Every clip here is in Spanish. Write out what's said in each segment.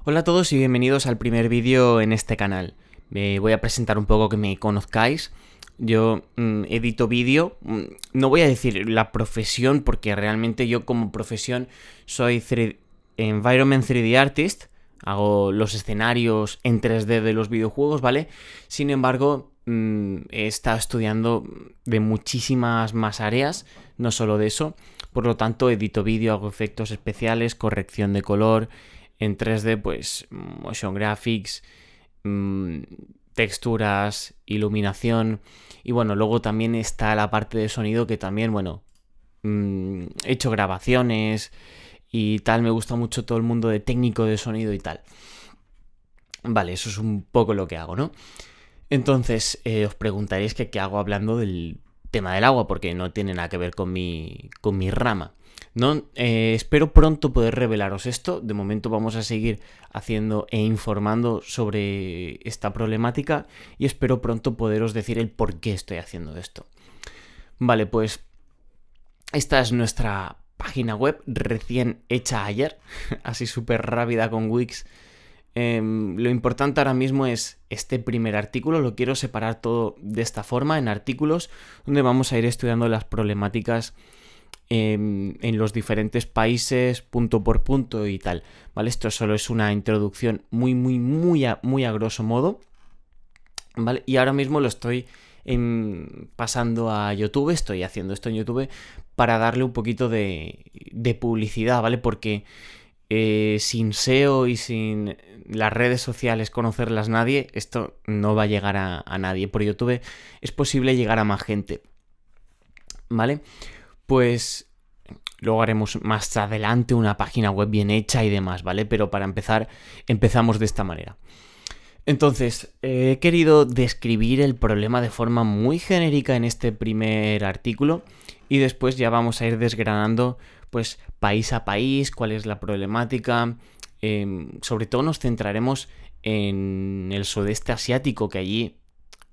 Hola a todos y bienvenidos al primer vídeo en este canal. Me voy a presentar un poco que me conozcáis. Yo edito vídeo, no voy a decir la profesión porque realmente yo como profesión soy Environment 3D Artist, hago los escenarios en 3D de los videojuegos, ¿vale? Sin embargo, he estado estudiando de muchísimas más áreas, no solo de eso. Por lo tanto, edito vídeo, hago efectos especiales, corrección de color, en 3D, pues motion graphics, texturas, iluminación. Y bueno, luego también está la parte de sonido que también, bueno, he hecho grabaciones y tal. Me gusta mucho todo el mundo de técnico de sonido y tal. Vale, eso es un poco lo que hago, ¿no? Entonces, os preguntaréis que qué hago hablando del tema del agua, porque no tiene nada que ver con mi rama. No, espero pronto poder revelaros esto. De momento vamos a seguir haciendo e informando sobre esta problemática y espero pronto poderos decir el por qué estoy haciendo esto. Vale, pues esta es nuestra página web recién hecha ayer, así súper rápida con Wix. Lo importante ahora mismo es este primer artículo, lo quiero separar todo de esta forma en artículos donde vamos a ir estudiando las problemáticas en los diferentes países punto por punto y tal, ¿vale? Esto solo es una introducción muy a grosso modo, ¿vale? Y ahora mismo lo estoy pasando a YouTube, estoy haciendo esto en YouTube para darle un poquito de publicidad, ¿vale? Porque sin SEO y sin las redes sociales conocerlas nadie, esto no va a llegar a nadie. Por YouTube es posible llegar a más gente, ¿vale? Pues luego haremos más adelante una página web bien hecha y demás, ¿vale? Pero para empezar, empezamos de esta manera. Entonces, he querido describir el problema de forma muy genérica en este primer artículo y después ya vamos a ir desgranando pues país a país, cuál es la problemática. Sobre todo nos centraremos en el sudeste asiático, que allí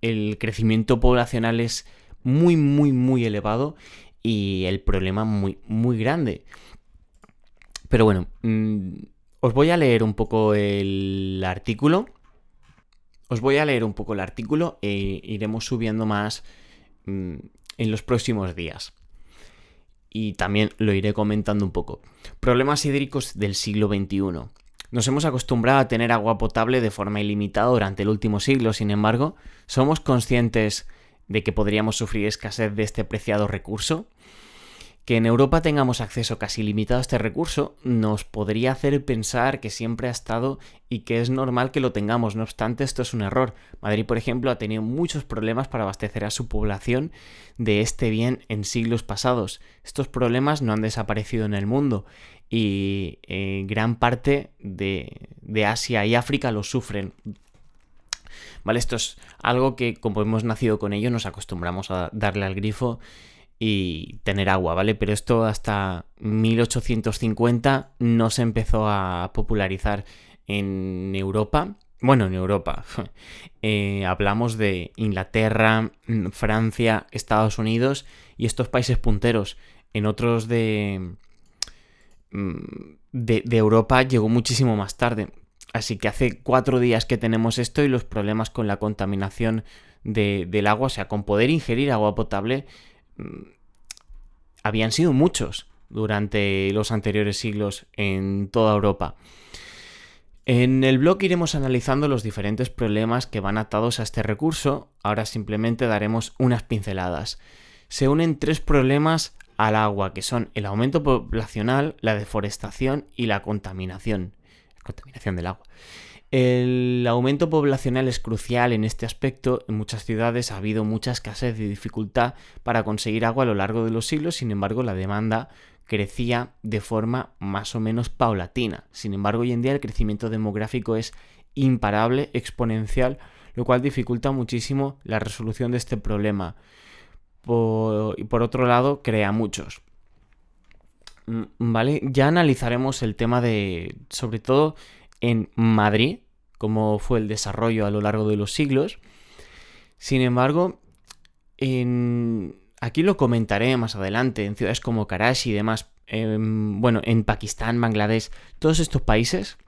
el crecimiento poblacional es muy elevado y el problema muy grande. Pero bueno, os voy a leer un poco el artículo. E iremos subiendo más en los próximos días. Y también lo iré comentando un poco. Problemas hídricos del siglo XXI. Nos hemos acostumbrado a tener agua potable de forma ilimitada durante el último siglo, sin embargo, ¿somos conscientes de que podríamos sufrir escasez de este preciado recurso? Que en Europa tengamos acceso casi ilimitado a este recurso nos podría hacer pensar que siempre ha estado y que es normal que lo tengamos. No obstante, esto es un error. Madrid, por ejemplo, ha tenido muchos problemas para abastecer a su población de este bien en siglos pasados. Estos problemas no han desaparecido en el mundo y gran parte de Asia y África lo sufren. Vale, esto es algo que, como hemos nacido con ello, nos acostumbramos a darle al grifo y tener agua, ¿vale? Pero esto hasta 1850 no se empezó a popularizar en Europa. Bueno, en Europa. Hablamos de Inglaterra, Francia, Estados Unidos y estos países punteros. En otros de Europa llegó muchísimo más tarde. Así que hace 4 días que tenemos esto y los problemas con la contaminación del agua, o sea, con poder ingerir agua potable, habían sido muchos durante los anteriores siglos en toda Europa. En el blog iremos analizando los diferentes problemas que van atados a este recurso. Ahora simplemente daremos unas pinceladas. Se unen 3 problemas al agua, que son el aumento poblacional, la deforestación y la contaminación. Contaminación del agua. El aumento poblacional es crucial en este aspecto. En muchas ciudades ha habido mucha escasez y dificultad para conseguir agua a lo largo de los siglos, sin embargo la demanda crecía de forma más o menos paulatina. Sin embargo, hoy en día el crecimiento demográfico es imparable, exponencial, lo cual dificulta muchísimo la resolución de este problema. Y por otro lado, crea muchos. Vale, ya analizaremos el tema de, sobre todo en Madrid, cómo fue el desarrollo a lo largo de los siglos. Sin embargo, aquí lo comentaré más adelante, en ciudades como Karachi y demás, en Pakistán, Bangladesh, todos estos países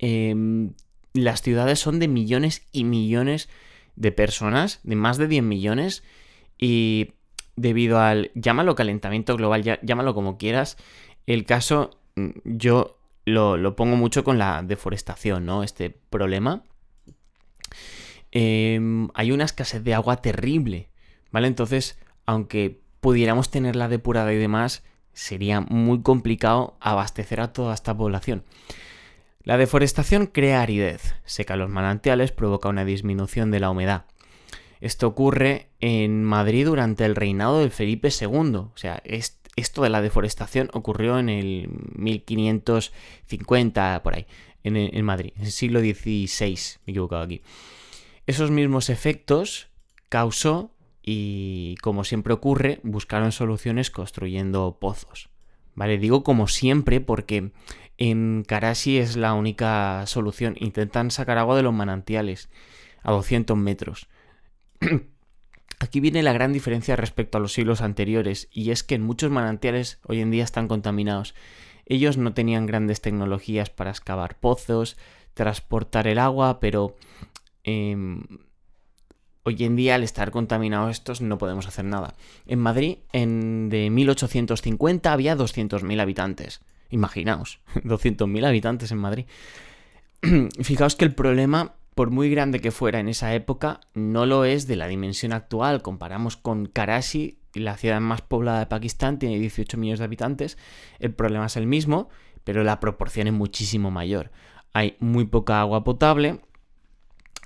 las ciudades son de millones y millones de personas, de más de 10 millones, y debido llámalo calentamiento global, llámalo como quieras, el caso, yo lo pongo mucho con la deforestación, ¿no? Este problema. Hay una escasez de agua terrible, ¿vale? Entonces, aunque pudiéramos tenerla depurada y demás, sería muy complicado abastecer a toda esta población. La deforestación crea aridez, seca los manantiales, provoca una disminución de la humedad. Esto ocurre en Madrid durante el reinado del Felipe II. O sea, esto de la deforestación ocurrió en el 1550, por ahí, en Madrid, en el siglo XVI, me he equivocado aquí. Esos mismos efectos causó, y como siempre ocurre, buscaron soluciones construyendo pozos. ¿Vale? Digo como siempre porque en Karachi es la única solución. Intentan sacar agua de los manantiales a 200 metros. Aquí viene la gran diferencia respecto a los siglos anteriores, y es que en muchos manantiales hoy en día están contaminados. Ellos no tenían grandes tecnologías para excavar pozos, transportar el agua, pero hoy en día, al estar contaminados estos, no podemos hacer nada. En Madrid, de 1850, había 200.000 habitantes. Imaginaos, 200.000 habitantes en Madrid. Fijaos que el problema, por muy grande que fuera en esa época, no lo es de la dimensión actual. Comparamos con Karachi, la ciudad más poblada de Pakistán, tiene 18 millones de habitantes. El problema es el mismo, pero la proporción es muchísimo mayor. Hay muy poca agua potable.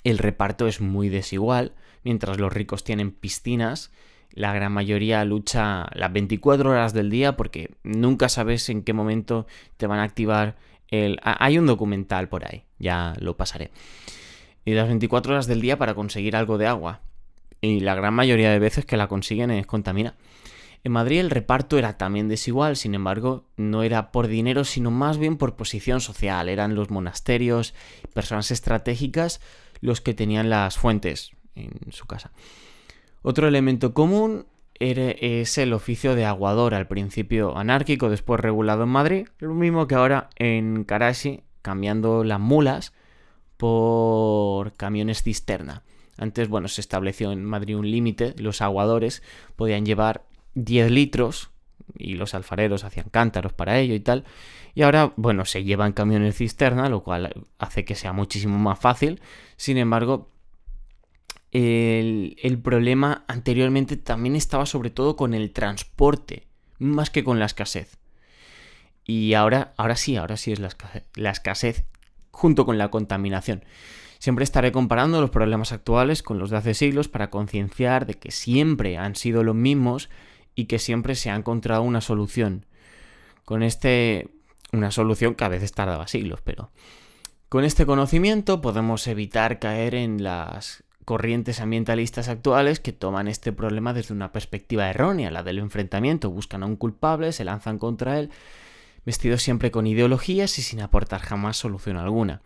El reparto es muy desigual. Mientras los ricos tienen piscinas, la gran mayoría lucha las 24 horas del día porque nunca sabes en qué momento te van a activar Hay un documental por ahí, ya lo pasaré. Y las 24 horas del día para conseguir algo de agua. Y la gran mayoría de veces que la consiguen es contamina. En Madrid el reparto era también desigual, sin embargo, no era por dinero, sino más bien por posición social. Eran los monasterios, personas estratégicas, los que tenían las fuentes en su casa. Otro elemento común es el oficio de aguador, al principio anárquico, después regulado en Madrid, lo mismo que ahora en Karachi, cambiando las mulas por camiones cisterna. Antes, se estableció en Madrid un límite, los aguadores podían llevar 10 litros y los alfareros hacían cántaros para ello y tal. Y ahora, se llevan camiones cisterna, lo cual hace que sea muchísimo más fácil. Sin embargo, el problema anteriormente también estaba sobre todo con el transporte, más que con la escasez. Y ahora sí es la escasez junto con la contaminación. Siempre estaré comparando los problemas actuales con los de hace siglos para concienciar de que siempre han sido los mismos y que siempre se ha encontrado una solución. Una solución que a veces tardaba siglos, pero con este conocimiento podemos evitar caer en las corrientes ambientalistas actuales que toman este problema desde una perspectiva errónea, la del enfrentamiento. Buscan a un culpable, se lanzan contra él, vestidos siempre con ideologías y sin aportar jamás solución alguna.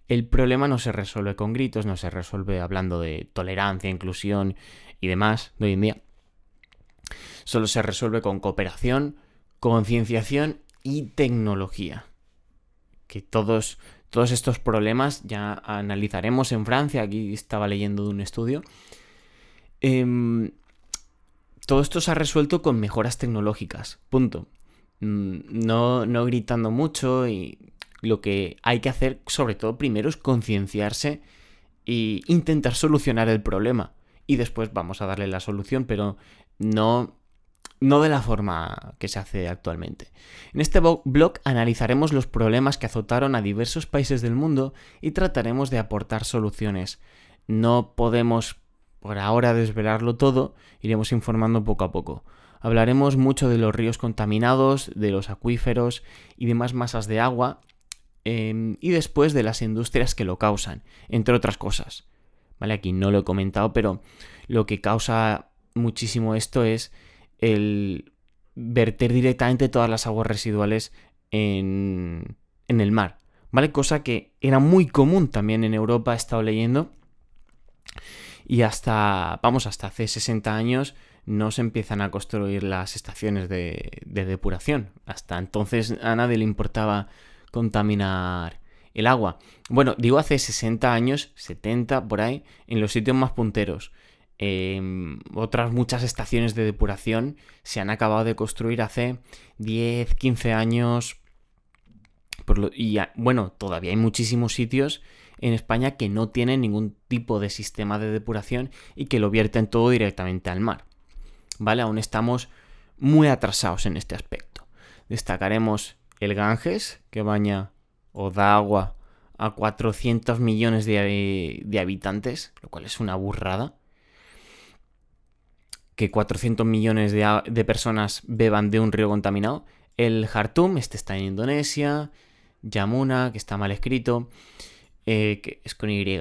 El problema no se resuelve con gritos, no se resuelve hablando de tolerancia, inclusión y demás de hoy en día. Solo se resuelve con cooperación, concienciación y tecnología. Que todos estos problemas ya analizaremos en Francia. Aquí estaba leyendo de un estudio. Todo esto se ha resuelto con mejoras tecnológicas. Punto. No gritando mucho, y lo que hay que hacer sobre todo primero es concienciarse e intentar solucionar el problema. Y después vamos a darle la solución, pero no de la forma que se hace actualmente. En este blog analizaremos los problemas que azotaron a diversos países del mundo y trataremos de aportar soluciones. No podemos por ahora desvelarlo todo, iremos informando poco a poco. Hablaremos mucho de los ríos contaminados, de los acuíferos y demás masas de agua, y después de las industrias que lo causan, entre otras cosas. ¿Vale? Aquí no lo he comentado, pero lo que causa muchísimo esto es el verter directamente todas las aguas residuales en el mar, ¿vale? Cosa que era muy común también en Europa, he estado leyendo, y hasta hace 60 años no se empiezan a construir las estaciones de depuración. Hasta entonces a nadie le importaba contaminar el agua. Bueno, digo hace 60 años, 70 por ahí, en los sitios más punteros. Otras muchas estaciones de depuración se han acabado de construir hace 10, 15 años. Bueno, todavía hay muchísimos sitios en España que no tienen ningún tipo de sistema de depuración y que lo vierten todo directamente al mar. ¿Vale? Aún estamos muy atrasados en este aspecto. Destacaremos el Ganges, que baña o da agua a 400 millones de habitantes, lo cual es una burrada. Que 400 millones de personas beban de un río contaminado. El Khartoum, este está en Indonesia. Yamuna, que está mal escrito, que es con Y,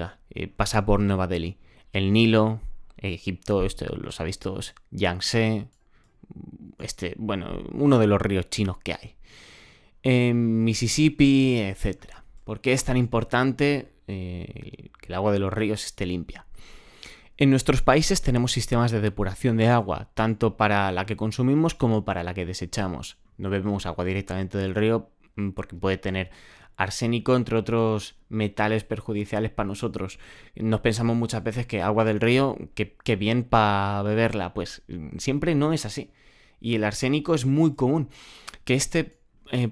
pasa por Nueva Delhi. El Nilo, Egipto, lo sabéis todos. Yangtze, uno de los ríos chinos que hay. Mississippi, etc. ¿Por qué es tan importante que el agua de los ríos esté limpia? En nuestros países tenemos sistemas de depuración de agua, tanto para la que consumimos como para la que desechamos. No bebemos agua directamente del río porque puede tener arsénico, entre otros metales perjudiciales para nosotros. Nos pensamos muchas veces que agua del río, que bien para beberla. Pues siempre no es así. Y el arsénico es muy común. Que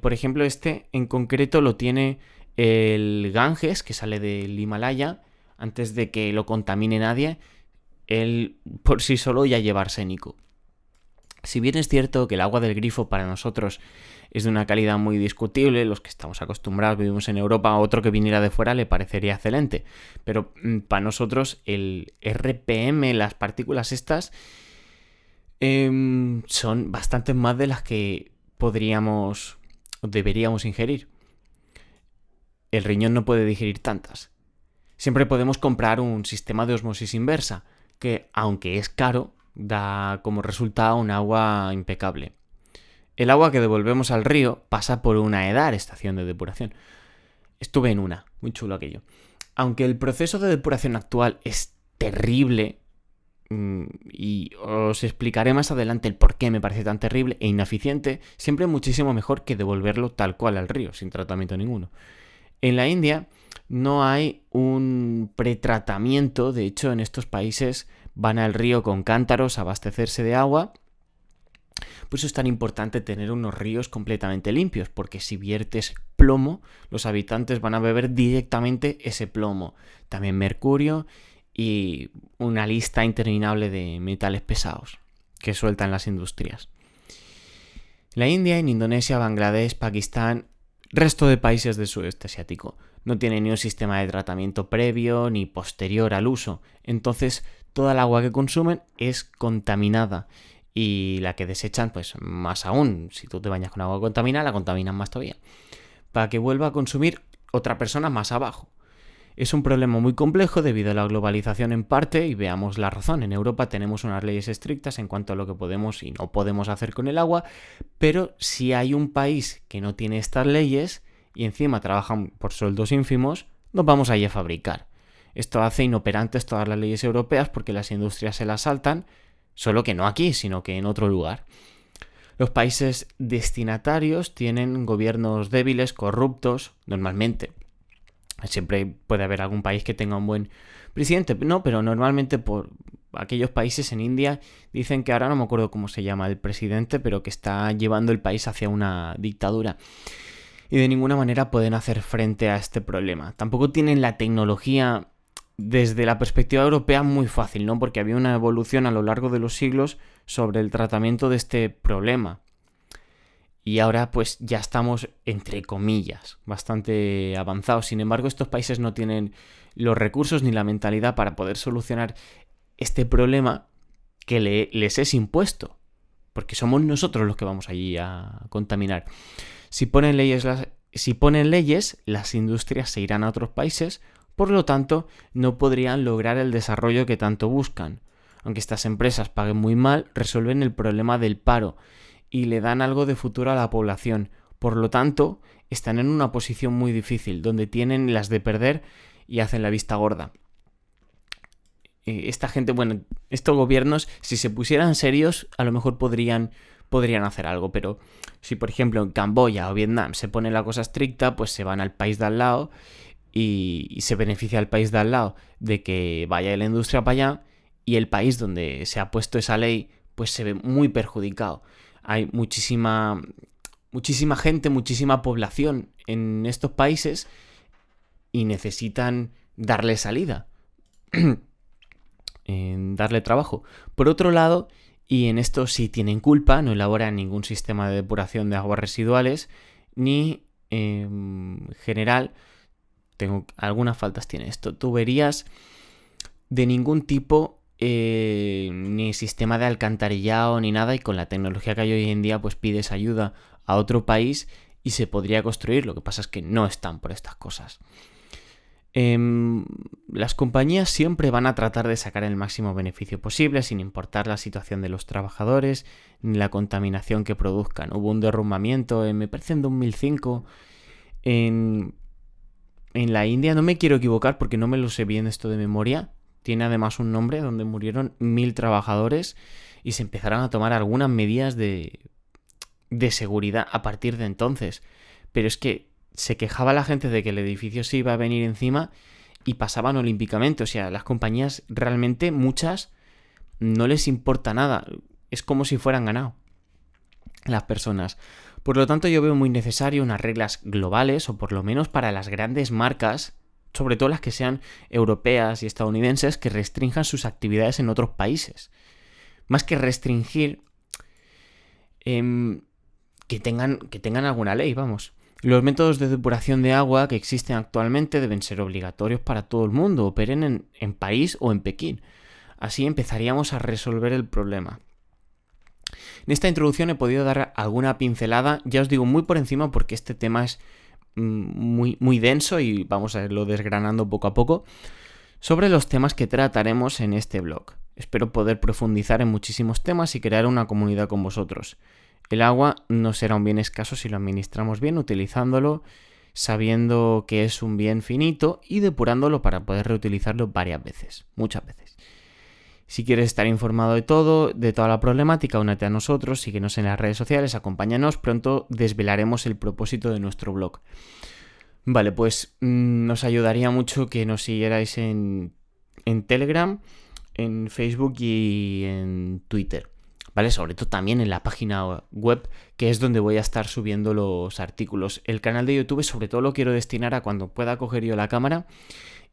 por ejemplo, en concreto lo tiene el Ganges, que sale del Himalaya, antes de que lo contamine nadie. Él por sí solo ya lleva arsénico. Si bien es cierto que el agua del grifo para nosotros es de una calidad muy discutible, los que estamos acostumbrados, vivimos en Europa, a otro que viniera de fuera le parecería excelente. Pero para nosotros el RPM, las partículas estas, son bastantes más de las que podríamos o deberíamos ingerir. El riñón no puede digerir tantas. Siempre podemos comprar un sistema de osmosis inversa, que aunque es caro, da como resultado un agua impecable. El agua que devolvemos al río pasa por una EDAR, estación de depuración. Estuve en una, muy chulo aquello. Aunque el proceso de depuración actual es terrible, y os explicaré más adelante el por qué me parece tan terrible e ineficiente, siempre muchísimo mejor que devolverlo tal cual al río, sin tratamiento ninguno. En la India no hay un pretratamiento, de hecho en estos países van al río con cántaros a abastecerse de agua. Por eso es tan importante tener unos ríos completamente limpios, porque si viertes plomo, los habitantes van a beber directamente ese plomo. También mercurio y una lista interminable de metales pesados que sueltan las industrias. La India, en Indonesia, Bangladesh, Pakistán, resto de países del sudeste asiático, no tienen ni un sistema de tratamiento previo ni posterior al uso. Entonces, toda el agua que consumen es contaminada. Y la que desechan, pues más aún. Si tú te bañas con agua contaminada, la contaminan más todavía. Para que vuelva a consumir otra persona más abajo. Es un problema muy complejo debido a la globalización en parte, y veamos la razón. En Europa tenemos unas leyes estrictas en cuanto a lo que podemos y no podemos hacer con el agua, pero si hay un país que no tiene estas leyes y encima trabajan por sueldos ínfimos, nos vamos allí a fabricar. Esto hace inoperantes todas las leyes europeas porque las industrias se las saltan, solo que no aquí, sino que en otro lugar. Los países destinatarios tienen gobiernos débiles, corruptos, normalmente. Siempre puede haber algún país que tenga un buen presidente, no, pero normalmente por aquellos países en India dicen que ahora no me acuerdo cómo se llama el presidente, pero que está llevando el país hacia una dictadura. Y de ninguna manera pueden hacer frente a este problema. Tampoco tienen la tecnología desde la perspectiva europea muy fácil, ¿no? Porque había una evolución a lo largo de los siglos sobre el tratamiento de este problema. Y ahora pues ya estamos, entre comillas, bastante avanzados. Sin embargo, estos países no tienen los recursos ni la mentalidad para poder solucionar este problema que les es impuesto. Porque somos nosotros los que vamos allí a contaminar. Si ponen leyes, las industrias se irán a otros países. Por lo tanto, no podrían lograr el desarrollo que tanto buscan. Aunque estas empresas paguen muy mal, resuelven el problema del paro y le dan algo de futuro a la población. Por lo tanto, están en una posición muy difícil, donde tienen las de perder y hacen la vista gorda. Esta gente, estos gobiernos, si se pusieran serios, a lo mejor podrían podrían hacer algo, pero si por ejemplo en Camboya o Vietnam se pone la cosa estricta, pues se van al país de al lado y se beneficia al país de al lado de que vaya la industria para allá, y el país donde se ha puesto esa ley pues se ve muy perjudicado. Hay muchísima gente, muchísima población en estos países y necesitan darle salida, darle trabajo. Por otro lado, y en esto sí tienen culpa, no elaboran ningún sistema de depuración de aguas residuales, ni en general, algunas faltas tiene esto, tuberías de ningún tipo, ni sistema de alcantarillado ni nada, y con la tecnología que hay hoy en día pues pides ayuda a otro país y se podría construir. Lo que pasa es que no están por estas cosas. Las compañías siempre van a tratar de sacar el máximo beneficio posible sin importar la situación de los trabajadores ni la contaminación que produzcan. Hubo un derrumbamiento, me parece en 2005, en la India, no me quiero equivocar porque no me lo sé bien esto de memoria. Tiene además un nombre donde murieron 1000 trabajadores y se empezaron a tomar algunas medidas de seguridad a partir de entonces. Pero es que se quejaba la gente de que el edificio se iba a venir encima y pasaban olímpicamente. O sea, las compañías realmente, muchas, no les importa nada. Es como si fueran ganado las personas. Por lo tanto, yo veo muy necesario unas reglas globales, o por lo menos para las grandes marcas, sobre todo las que sean europeas y estadounidenses, que restrinjan sus actividades en otros países. Más que restringir, que tengan alguna ley, vamos. Los métodos de depuración de agua que existen actualmente deben ser obligatorios para todo el mundo, operen en París o en Pekín. Así empezaríamos a resolver el problema. En esta introducción he podido dar alguna pincelada, ya os digo muy por encima porque este tema es muy, muy denso y vamos a irlo desgranando poco a poco, sobre los temas que trataremos en este blog. Espero poder profundizar en muchísimos temas y crear una comunidad con vosotros. El agua no será un bien escaso si lo administramos bien, utilizándolo, sabiendo que es un bien finito y depurándolo para poder reutilizarlo varias veces, muchas veces. Si quieres estar informado de todo, de toda la problemática, únete a nosotros, síguenos en las redes sociales, acompáñanos, pronto desvelaremos el propósito de nuestro blog. Vale, pues nos ayudaría mucho que nos siguierais en Telegram, en Facebook y en Twitter. ¿Vale? Sobre todo también en la página web, que es donde voy a estar subiendo los artículos. El canal de YouTube sobre todo lo quiero destinar a cuando pueda coger yo la cámara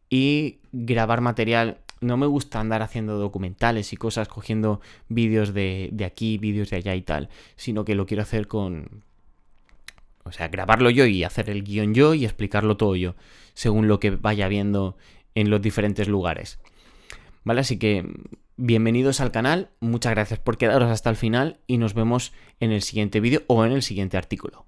y grabar material. No me gusta andar haciendo documentales y cosas, cogiendo vídeos de aquí, vídeos de allá y tal, sino que lo quiero hacer grabarlo yo y hacer el guión yo y explicarlo todo yo, según lo que vaya viendo en los diferentes lugares. ¿Vale? Así que bienvenidos al canal, muchas gracias por quedaros hasta el final y nos vemos en el siguiente vídeo o en el siguiente artículo.